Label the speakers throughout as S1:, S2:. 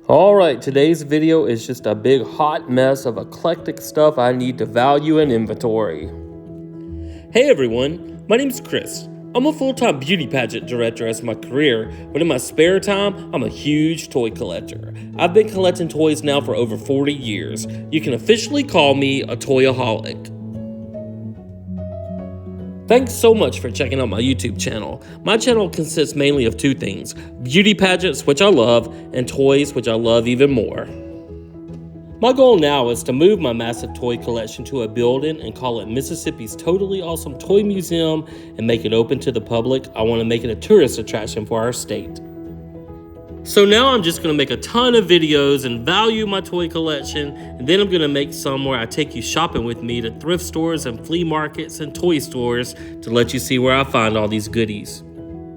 S1: Alright, today's video is just a big hot mess of eclectic stuff I need to value and inventory. Hey everyone, my name's Chris. I'm a full-time beauty pageant director as my career, but in my spare time, I'm a huge toy collector. I've been collecting toys now for over 40 years. You can officially call me a toyaholic. Thanks so much for checking out my YouTube channel. My channel consists mainly of two things: beauty pageants, which I love, and toys, which I love even more. My goal now is to move my massive toy collection to a building and call it Mississippi's Totally Awesome Toy Museum and make it open to the public. I want to make it a tourist attraction for our state. So now I'm just going to make a ton of videos and value my toy collection, and then I'm going to make some where I take you shopping with me to thrift stores and flea markets and toy stores to let you see where I find all these goodies.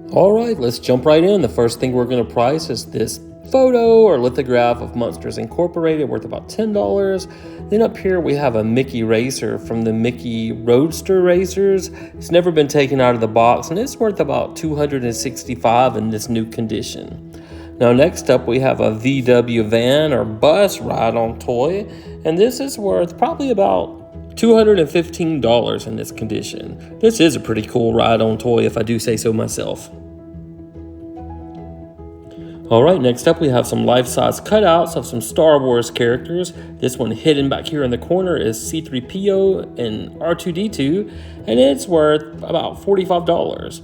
S1: Alright, let's jump right in. The first thing we're going to price is this photo or lithograph of Monsters Incorporated, worth about $10. Then up here we have a Mickey racer from the Mickey Roadster racers. It's never been taken out of the box and it's worth about $265 in this new condition. Now next up we have a VW van or bus ride-on toy, and this is worth probably about $215 in this condition. This is a pretty cool ride-on toy if I do say so myself. Alright, next up we have some life-size cutouts of some Star Wars characters. This one hidden back here in the corner is C-3PO and R2-D2, and it's worth about $45.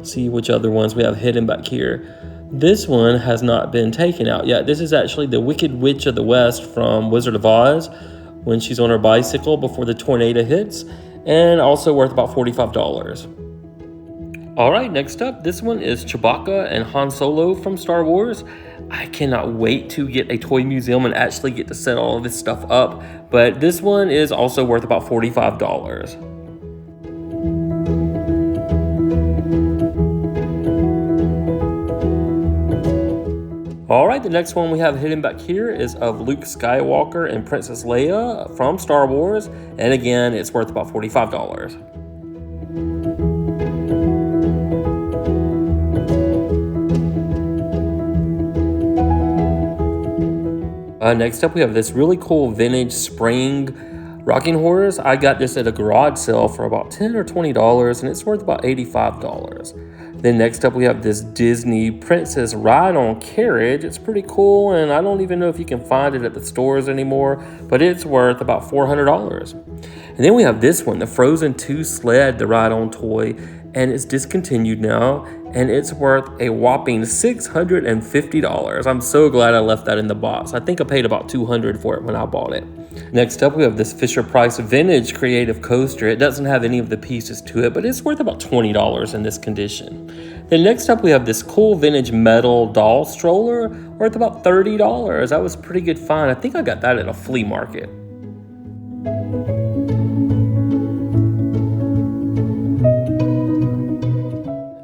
S1: See which other ones we have hidden back here. This one has not been taken out yet. This is actually the Wicked Witch of the West from Wizard of Oz when she's on her bicycle before the tornado hits, and also worth about $45. Alright, next up, this one is Chewbacca and Han Solo from Star Wars. I cannot wait to get a toy museum and actually get to set all of this stuff up, but this one is also worth about $45. Alright, the next one we have hidden back here is of Luke Skywalker and Princess Leia from Star Wars, and again, it's worth about $45. Next up, we have this really cool vintage spring rocking horse. I got this at a garage sale for about $10 or $20, and it's worth about $85. Then next up we have this Disney Princess ride-on carriage. It's pretty cool, and I don't even know if you can find it at the stores anymore, but it's worth about $400. And then we have this one, the Frozen 2 sled, the ride-on toy, and it's discontinued now, and it's worth a whopping $650. I'm so glad I left that in the box. I think I paid about $200 for it when I bought it. Next up, we have this Fisher-Price Vintage Creative Coaster. It doesn't have any of the pieces to it, but it's worth about $20 in this condition. Then next up, we have this cool vintage metal doll stroller, worth about $30. That was a pretty good find. I think I got that at a flea market.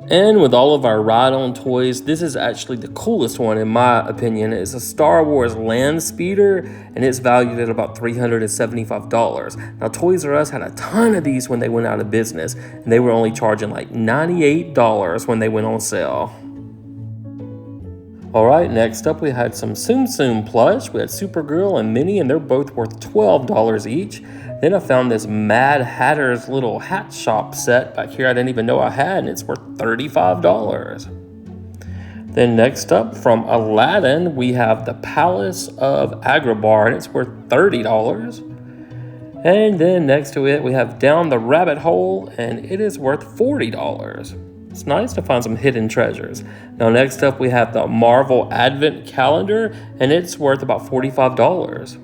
S1: And with all of our ride-on toys, this is actually the coolest one in my opinion. It's a Star Wars land speeder, and it's valued at about $375. Now Toys R Us had a ton of these when they went out of business, and they were only charging like $98 when they went on sale. Alright, next up we had some Tsum Tsum plush. We had Supergirl and Minnie, and they're both worth $12 each. Then I found this Mad Hatter's little hat shop set back here I didn't even know I had, and it's worth $35. Then next up from Aladdin, we have the Palace of Agrabah, and it's worth $30. And then next to it, we have Down the Rabbit Hole, and it is worth $40. It's nice to find some hidden treasures. Now next up, we have the Marvel Advent Calendar, and it's worth about $45.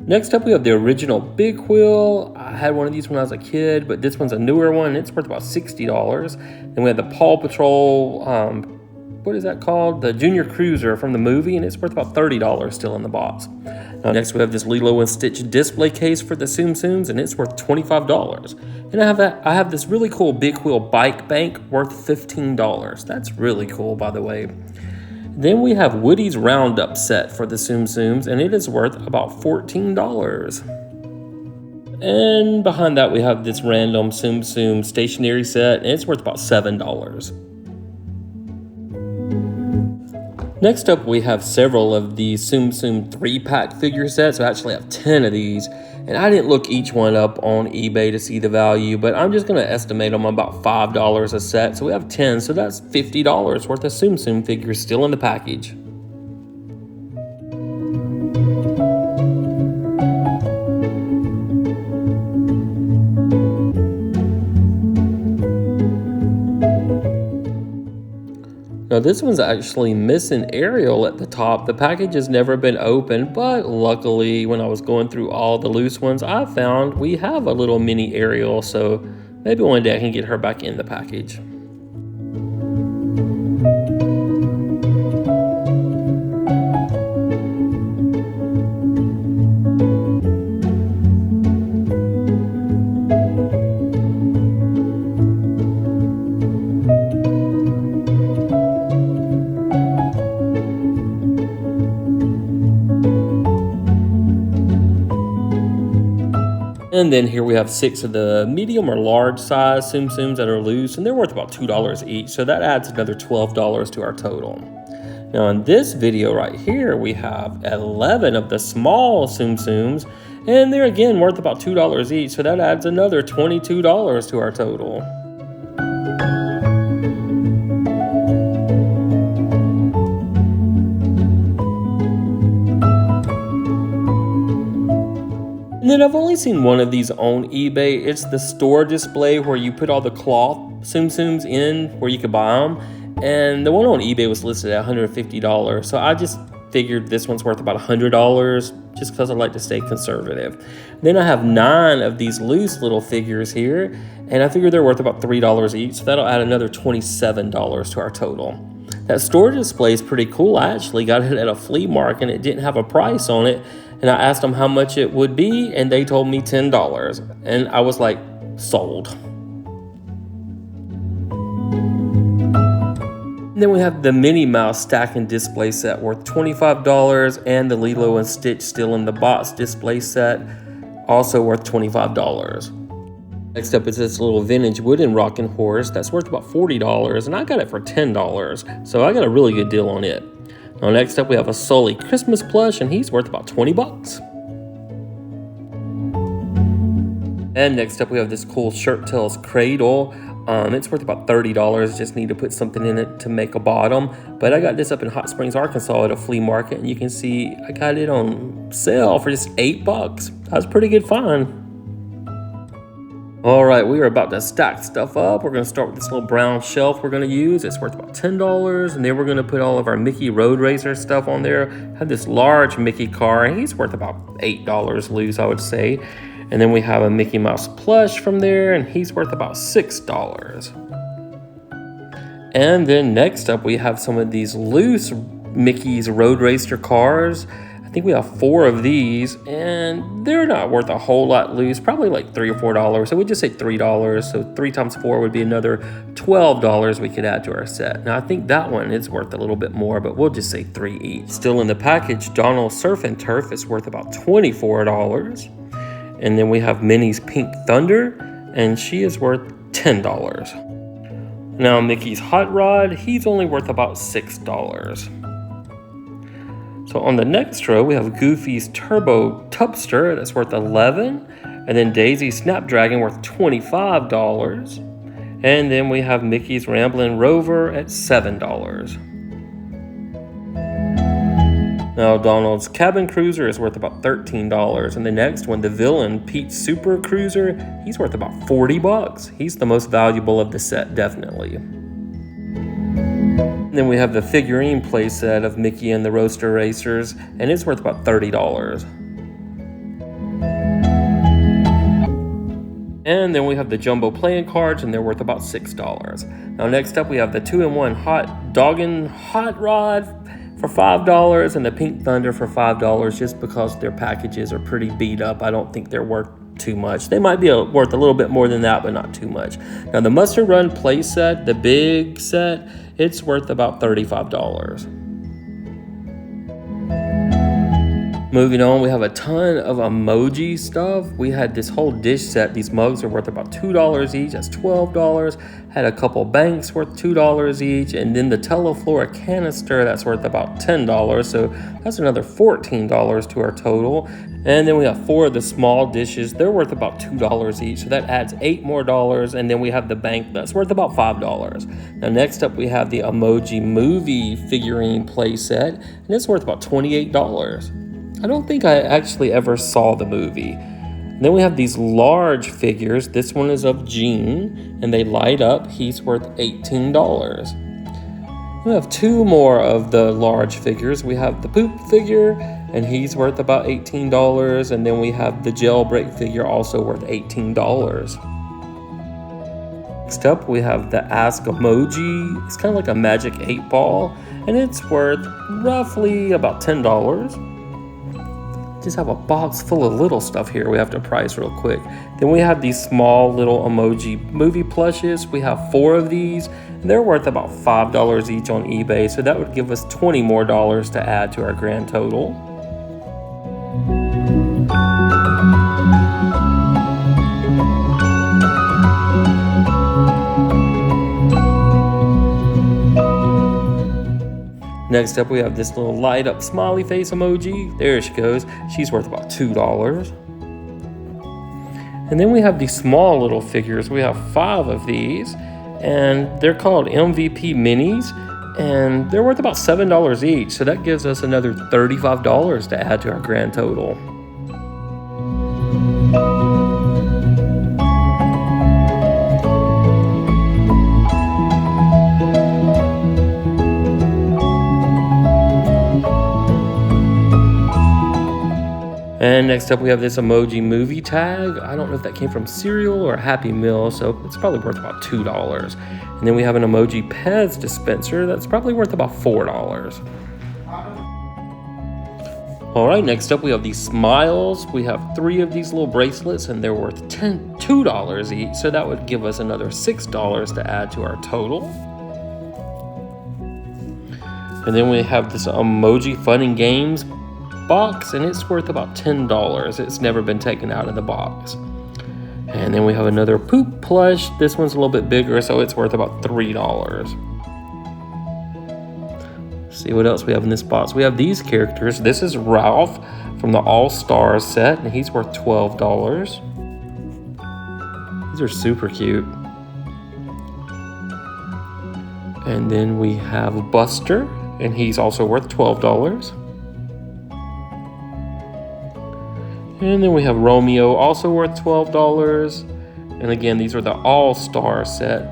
S1: Next up, we have the original Big Wheel. I had one of these when I was a kid, but this one's a newer one, and it's worth about $60. Then we have the Paw Patrol, what is that called? The Junior Cruiser from the movie, and it's worth about $30 still in the box. Now next we have this Lilo and Stitch display case for the Tsum Tsums, and it's worth $25. And I have this really cool Big Wheel bike bank worth $15. That's really cool, by the way. Then we have Woody's Roundup set for the Tsum Tsums, and it is worth about $14. And behind that, we have this random Tsum Tsum stationery set, and it's worth about $7. Next up, we have several of the Tsum Tsum 3-pack figure sets. I actually have 10 of these, and I didn't look each one up on eBay to see the value, but I'm just going to estimate them about $5 a set. So we have 10, so that's $50 worth of Tsum Tsum figures still in the package. Now this one's actually missing Ariel at the top. The package has never been opened, but luckily when I was going through all the loose ones, I found we have a little mini Ariel, so maybe one day I can get her back in the package. And then here we have 6 of the medium or large size Tsum Tsums that are loose, and they're worth about $2 each, so that adds another $12 to our total. Now in this video right here, we have 11 of the small Tsum Tsums, and they're again worth about $2 each, so that adds another $22 to our total. And then I've only seen one of these on eBay. It's the store display where you put all the cloth Tsum Tsums in where you could buy them. And the one on eBay was listed at $150. So I just figured this one's worth about $100 just because I like to stay conservative. Then I have 9 of these loose little figures here, and I figure they're worth about $3 each. So that'll add another $27 to our total. That store display is pretty cool. I actually got it at a flea market and it didn't have a price on it. And I asked them how much it would be, and they told me $10. And I was like, sold. And then we have the Minnie Mouse stack and display set worth $25, and the Lilo and Stitch still in the box display set, also worth $25. Next up is this little vintage wooden rocking horse that's worth about $40, and I got it for $10, so I got a really good deal on it. Now next up we have a Sully Christmas plush, and he's worth about $20. And next up we have this cool Shirt Tails cradle. It's worth about $30. Just need to put something in it to make a bottom. But I got this up in Hot Springs, Arkansas at a flea market, and you can see I got it on sale for just $8. That's a pretty good find. All right, we are about to stack stuff up. We're gonna start with this little brown shelf we're gonna use. It's worth about $10, and then we're gonna put all of our Mickey Road Racer stuff on there. Have this large Mickey car, and he's worth about $8 loose, I would say. And then we have a Mickey Mouse plush from there, and he's worth about $6. And then next up, we have some of these loose Mickey's Road Racer cars. I think we have 4 of these, and they're not worth a whole lot loose, probably like $3 or $4. So we just say $3. So 3 times 4 would be another $12 we could add to our set. Now I think that one is worth a little bit more, but we'll just say 3 each. Still in the package, Donald's Surf and Turf is worth about $24. And then we have Minnie's Pink Thunder, and she is worth $10. Now Mickey's Hot Rod, he's only worth about $6. So on the next row, we have Goofy's Turbo Tubster, that's worth $11. And then Daisy's Snapdragon worth $25. And then we have Mickey's Ramblin' Rover at $7. Now Donald's Cabin Cruiser is worth about $13. And the next one, the Villain Pete's Super Cruiser, he's worth about $40. He's the most valuable of the set, definitely. And then we have the figurine playset of Mickey and the Roadster Racers, and it's worth about $30. And then we have the jumbo playing cards, and they're worth about $6. Now next up we have the 2-in-1 Hot Doggin' Hot Rod for $5, and the Pink Thunder for $5, just because their packages are pretty beat up. I don't think they're worth too much. They might be worth a little bit more than that, but not too much. Now the Mustard Run play set, the big set, it's worth about $35. Moving on, we have a ton of emoji stuff. We had this whole dish set. These mugs are worth about $2 each. That's $12. Had a couple banks worth $2 each. And then the Teleflora canister, that's worth about $10. So that's another $14 to our total. And then we have 4 of the small dishes. They're worth about $2 each. So that adds $8 more. And then we have the bank that's worth about $5. Now next up, we have the Emoji Movie figurine play set. And it's worth about $28. I don't think I actually ever saw the movie. And then we have these large figures. This one is of Gene, and they light up. He's worth $18. We have 2 more of the large figures. We have the Poop figure, and he's worth about $18. And then we have the Jailbreak figure, also worth $18. Next up, we have the Ask Emoji. It's kind of like a magic 8-ball, and it's worth roughly about $10. Just have a box full of little stuff here we have to price real quick. Then we have these small little emoji movie plushes. We have 4 of these, and they're worth about $5 each on eBay, so that would give us $20 more to add to our grand total. Next up, we have this little light up smiley face emoji. There she goes. She's worth about $2. And then we have these small little figures. We have 5 of these, and they're called MVP minis, and they're worth about $7 each. So that gives us another $35 to add to our grand total. And next up, we have this emoji movie tag. I don't know if that came from cereal or Happy Meal, so it's probably worth about $2. And then we have an emoji Pez dispenser that's probably worth about $4. All right, next up, we have these smiles. We have 3 of these little bracelets, and they're worth $2 each, so that would give us another $6 to add to our total. And then we have this emoji fun and games box, and it's worth about $10. It's never been taken out of the box. And then we have another Poop plush. This one's a little bit bigger, so it's worth about $3. Let's see what else we have in this box. We have these characters. This is Ralph from the All Stars set, and he's worth $12. These are super cute. And then we have Buster, and he's also worth $12. And then we have Romeo, also worth $12. And again, these are the All-Star set.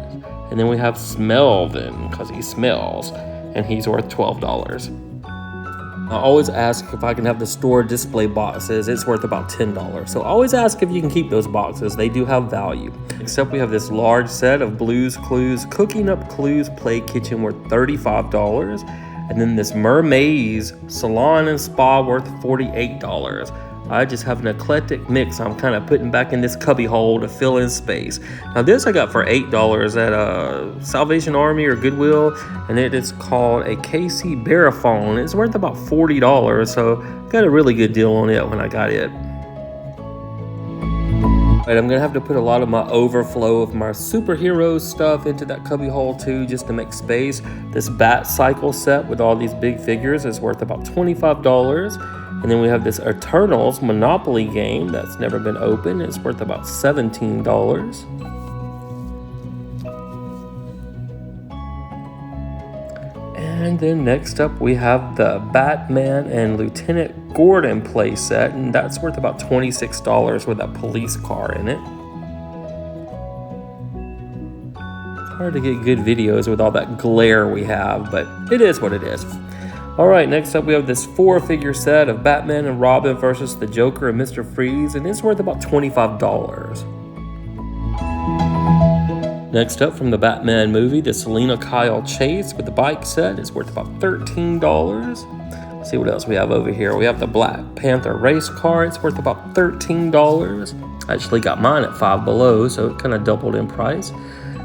S1: And then we have Smelvin, because he smells, and he's worth $12. I always ask if I can have the store display boxes. It's worth about $10. So always ask if you can keep those boxes. They do have value. Except we have this large set of Blue's Clues Cooking Up Clues Play Kitchen worth $35. And then this Mermaid's Salon and Spa worth $48. I just have an eclectic mix I'm kind of putting back in this cubby hole to fill in space. Now this I got for $8 at Salvation Army or Goodwill, and it is called a KC Baraphone. It's worth about $40, so got a really good deal on it when I got it. Right, I'm gonna have to put a lot of my overflow of my superhero stuff into that cubby hole too, just to make space. This Bat Cycle set with all these big figures is worth about $25. And then we have this Eternals Monopoly game that's never been opened. It's worth about $17. And then next up we have the Batman and Lieutenant Gordon play set, and that's worth about $26 with a police car in it. Hard to get good videos with all that glare we have, but it is what it is. All right, next up we have this 4-figure set of Batman and Robin versus the Joker and Mr. Freeze, and it's worth about $25. Next up from the Batman movie, the Selena Kyle Chase with the bike set is worth about $13. Let's see what else we have over here. We have the Black Panther race car. It's worth about $13. I actually got mine at Five Below, so it kind of doubled in price.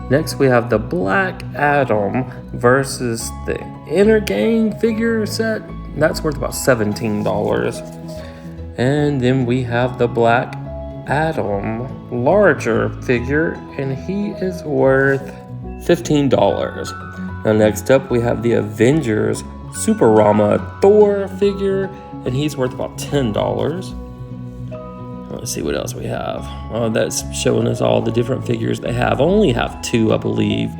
S1: Next, we have the Black Adam versus the Inner Gang figure set. That's worth about $17. And then we have the Black Adam larger figure, and he is worth $15. Now next up we have the Avengers Superama Thor figure, and he's worth about $10. Let's see what else we have. Oh, that's showing us all the different figures they have. I only have 2, I believe.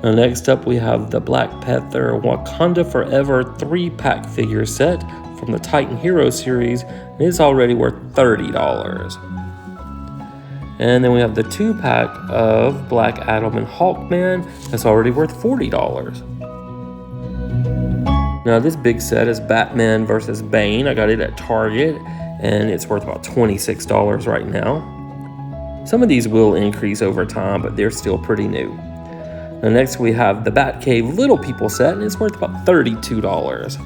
S1: Now next up we have the Black Panther Wakanda Forever 3-pack figure set from the Titan Hero series, and it's already worth $30. And then we have the 2-pack of Black Adam and Hawkman, that's already worth $40. Now this big set is Batman versus Bane. I got it at Target, and it's worth about $26 right now. Some of these will increase over time, but they're still pretty new. Now next we have the Batcave Little People set, and it's worth about $32.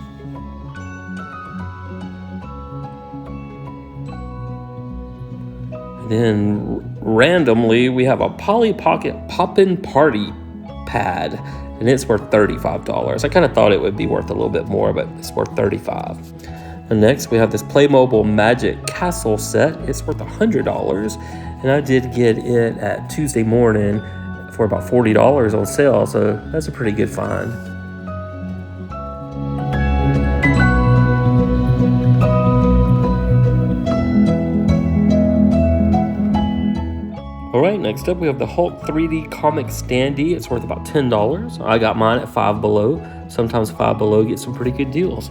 S1: Then randomly we have a Polly Pocket Poppin' Party pad, and it's worth $35. I kind of thought it would be worth a little bit more, but it's worth $35. And next we have this Playmobil Magic Castle set. It's worth $100, and I did get it at Tuesday morning for about $40 on sale, so that's a pretty good find. Alright, next up we have the Hulk 3D Comic Standee. It's worth about $10. I got mine at Five Below. Sometimes Five Below gets some pretty good deals.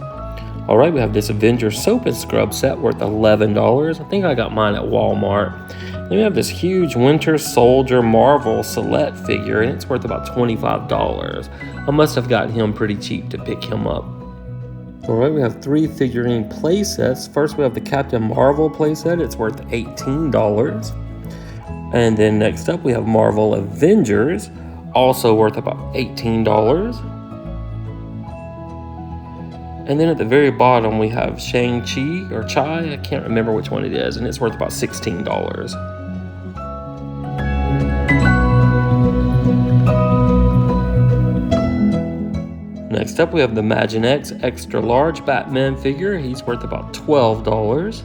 S1: Alright, we have this Avengers Soap and Scrub set worth $11. I think I got mine at Walmart. Then we have this huge Winter Soldier Marvel Select figure, and it's worth about $25. I must have gotten him pretty cheap to pick him up. Alright, we have 3 figurine play sets. First we have the Captain Marvel play set. It's worth $18. And then next up we have Marvel Avengers, also worth about $18. And then at the very bottom we have Shang-Chi or Chai, I can't remember which one it is, and it's worth about $16. Next up we have the Imaginext Extra Large Batman figure. He's worth about $12.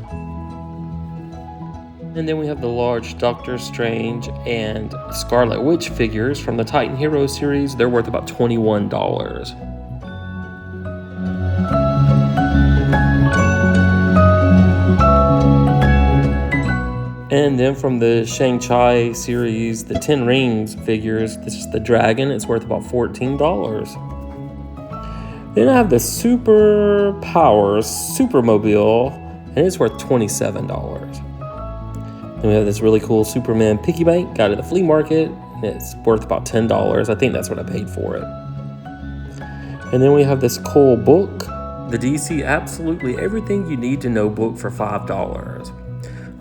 S1: And then we have the large Doctor Strange and Scarlet Witch figures from the Titan Hero series. They're worth about $21. And then from the Shang-Chi series, the 10 Rings figures, this is the dragon. It's worth about $14. Then I have the Super Powers Supermobile, and it's worth $27. Then we have this really cool Superman piggy bank, got it at the flea market, and it's worth about $10. I think that's what I paid for it. And then we have this cool book, the DC Absolutely Everything You Need to Know book for $5.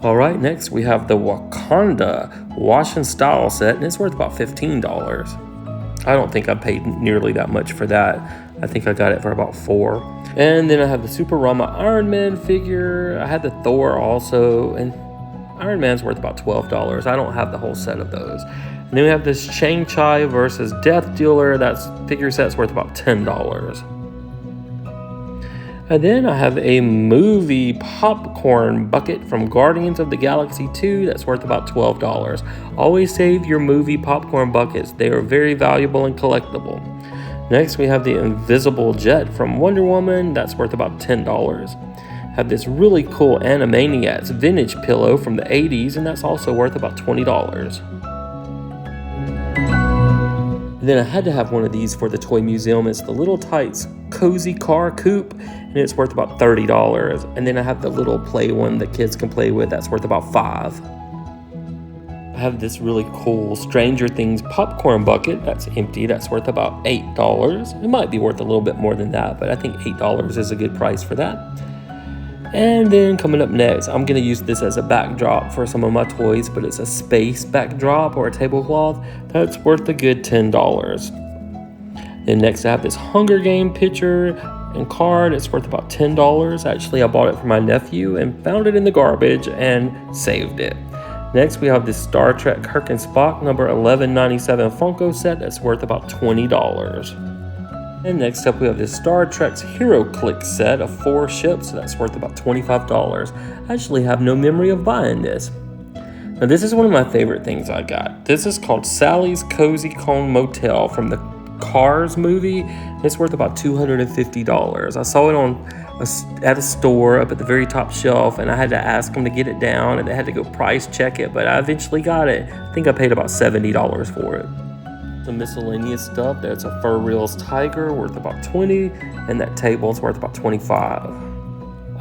S1: All right, next we have the Wakanda Wash and Style set, and it's worth about $15. I don't think I paid nearly that much for that. I think I got it for about $4. And then I have the Superama Iron Man figure. I had the Thor also, and Iron Man's worth about $12. I don't have the whole set of those. And then we have this Shang-Chi versus Death Dealer. That figure set's worth about $10. And then I have a movie popcorn bucket from Guardians of the Galaxy 2 that's worth about $12. Always save your movie popcorn buckets. They are very valuable and collectible. Next, we have the Invisible Jet from Wonder Woman. That's worth about $10. Have this really cool Animaniacs vintage pillow from the 80s, and that's also worth about $20. And then I had to have one of these for the toy museum. It's the Little Tights Cozy Car Coupe, and it's worth about $30. And then I have the little play one that kids can play with. That's worth about $5. I have this really cool Stranger Things popcorn bucket that's empty. That's worth about $8. It might be worth a little bit more than that, but I think $8 is a good price for that. And then coming up next, I'm going to use this as a backdrop for some of my toys, but it's a space backdrop or a tablecloth. That's worth a good $10. Then next I have this Hunger Game picture and card. It's worth about $10. Actually, I bought it for my nephew and found it in the garbage and saved it. Next, we have this Star Trek Kirk and Spock number 1197 Funko set that's worth about $20. And next up, we have this Star Trek's Hero Click set of 4 ships, so that's worth about $25. I actually have no memory of buying this. Now, this is one of my favorite things I got. This is called Sally's Cozy Cone Motel from the Cars movie. It's worth about $250. I saw it at a store up at the very top shelf, and I had to ask them to get it down, and they had to go price check it, but I eventually got it. I think I paid about $70 for it. Some miscellaneous stuff. There's a Fur Reels Tiger worth about $20, and that table is worth about $25.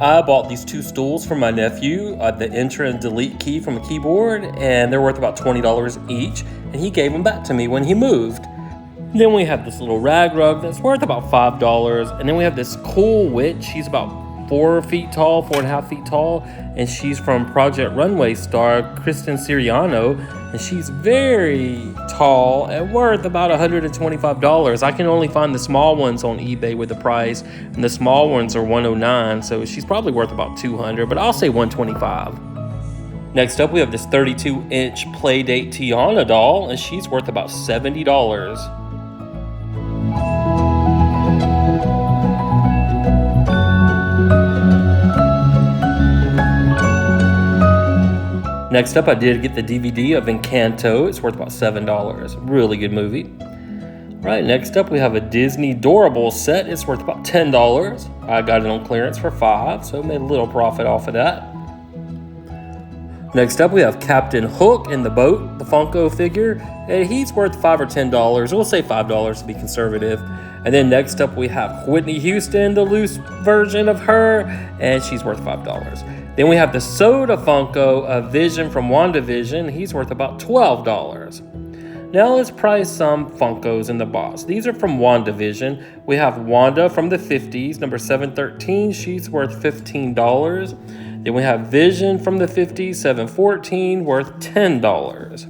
S1: I bought these 2 stools for my nephew, the enter and delete key from a keyboard, and they're worth about $20 each, and he gave them back to me when he moved. Then we have this little rag rug that's worth about $5, and then we have this cool witch. She's about 4 feet tall, 4.5 feet tall, and she's from Project Runway star Kristen Siriano, and she's very tall and worth about $125. I can only find the small ones on eBay with the price, and the small ones are $109, so she's probably worth about $200, but I'll say $125. Next up, we have this 32-inch Playdate Tiana doll, and she's worth about $70. Next up, I did get the DVD of Encanto. It's worth about $7. Really good movie. Right, next up, we have a Disney Doorable set. It's worth about $10. I got it on clearance for $5, so made a little profit off of that. Next up, we have Captain Hook in the boat, the Funko figure, and he's worth $5 or $10. We'll say $5 to be conservative. And then next up, we have Whitney Houston, the loose version of her, and she's worth $5. Then we have the Soda Funko of Vision from WandaVision. He's worth about $12. Now let's price some Funkos in the box. These are from WandaVision. We have Wanda from the 50s, number 713. She's worth $15. Then we have Vision from the 50s, 714, worth $10.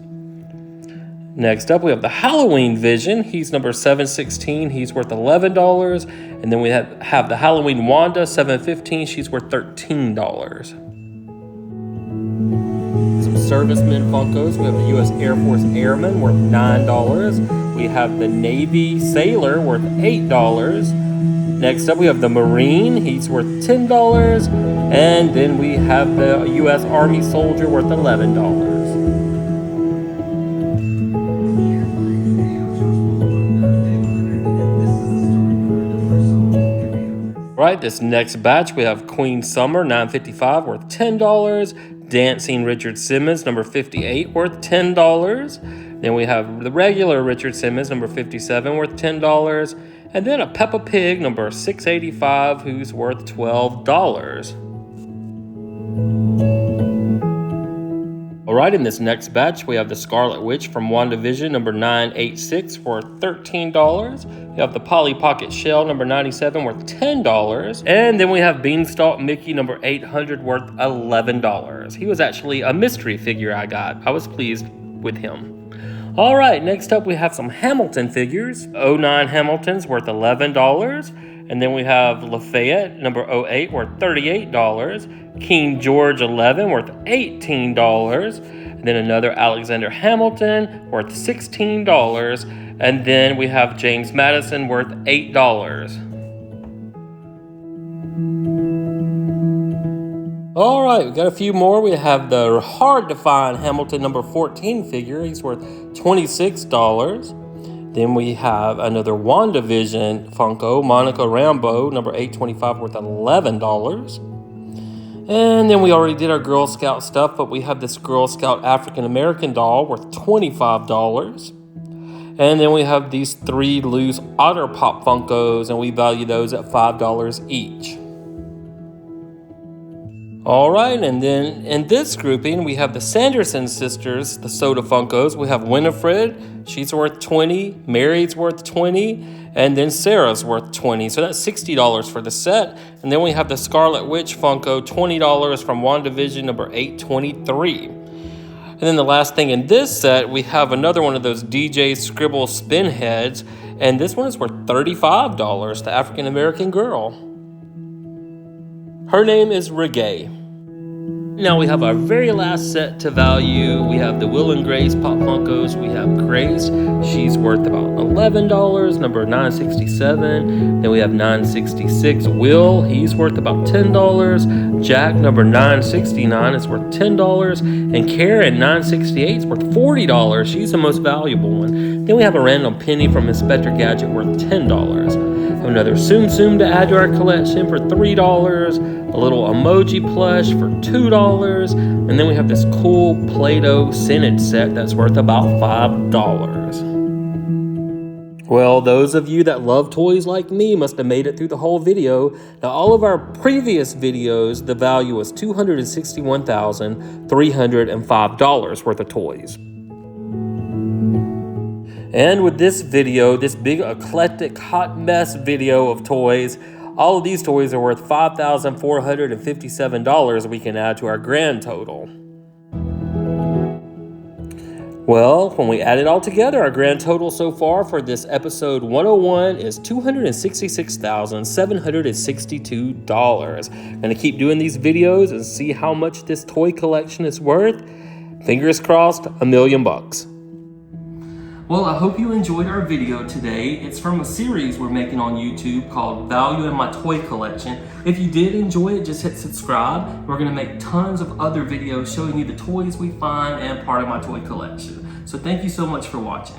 S1: Next up, we have the Halloween Vision. He's number 716. He's worth $11. And then we have the Halloween Wanda, 715. She's worth $13. Some Servicemen Funkos. We have a U.S. Air Force Airman worth $9. We have the Navy Sailor worth $8. Next up, we have the Marine. He's worth $10. And then we have the U.S. Army Soldier worth $11. Right, this next batch, we have Queen Summer, 955, worth $10. Dancing Richard Simmons, number 58, worth $10. Then we have the regular Richard Simmons, number 57, worth $10. And then a Peppa Pig, number 685, who's worth $12. All right, in this next batch, we have the Scarlet Witch from WandaVision, number 986, worth $13. We have the Polly Pocket Shell, number 97, worth $10. And then we have Beanstalk Mickey, number 800, worth $11. He was actually a mystery figure I got. I was pleased with him. All right, next up we have some Hamilton figures. 09 Hamilton's worth $11. And then we have Lafayette, number 08, worth $38. King George 11, worth $18. And then another Alexander Hamilton, worth $16. And then we have James Madison, worth $8. All right, we got a few more. We have the hard-to-find Hamilton number 14 figure. He's worth $26. Then we have another WandaVision Funko, Monica Rambeau, number 825, worth $11. And then we already did our Girl Scout stuff, but we have this Girl Scout African American doll worth $25. And then we have these 3 loose Otter Pop Funkos, and we value those at $5 each. All right, and then in this grouping, we have the Sanderson sisters, the Soda Funkos. We have Winifred, she's worth $20, Mary's worth $20, and then Sarah's worth $20. So that's $60 for the set. And then we have the Scarlet Witch Funko, $20 from WandaVision, number 823. And then the last thing in this set, we have another one of those DJ Scribble spin heads, and this one is worth $35, the African American girl. Her name is Reggae. Now we have our very last set to value. We have the Will and Grace Pop Funkos. We have Grace. She's worth about $11, number 967. Then we have 966 Will. He's worth about $10. Jack, number 969, is worth $10. And Karen, 968, is worth $40. She's the most valuable one. Then we have a random penny from Inspector Gadget worth $10. Another Tsum Tsum to add to our collection for $3. A little emoji plush for $2. And then we have this cool Play-Doh scented set that's worth about $5. Well, those of you that love toys like me must have made it through the whole video. Now, all of our previous videos, the value was $261,305 worth of toys. And with this video, this big eclectic hot mess video of toys, all of these toys are worth $5,457 we can add to our grand total. Well, when we add it all together, our grand total so far for this episode 101 is $266,762. I'm going to keep doing these videos and see how much this toy collection is worth. Fingers crossed, $1 million. Well, I hope you enjoyed our video today. It's from a series we're making on YouTube called Value in My Toy Collection. If you did enjoy it, just hit subscribe. We're gonna make tons of other videos showing you the toys we find and part of my toy collection. So thank you so much for watching.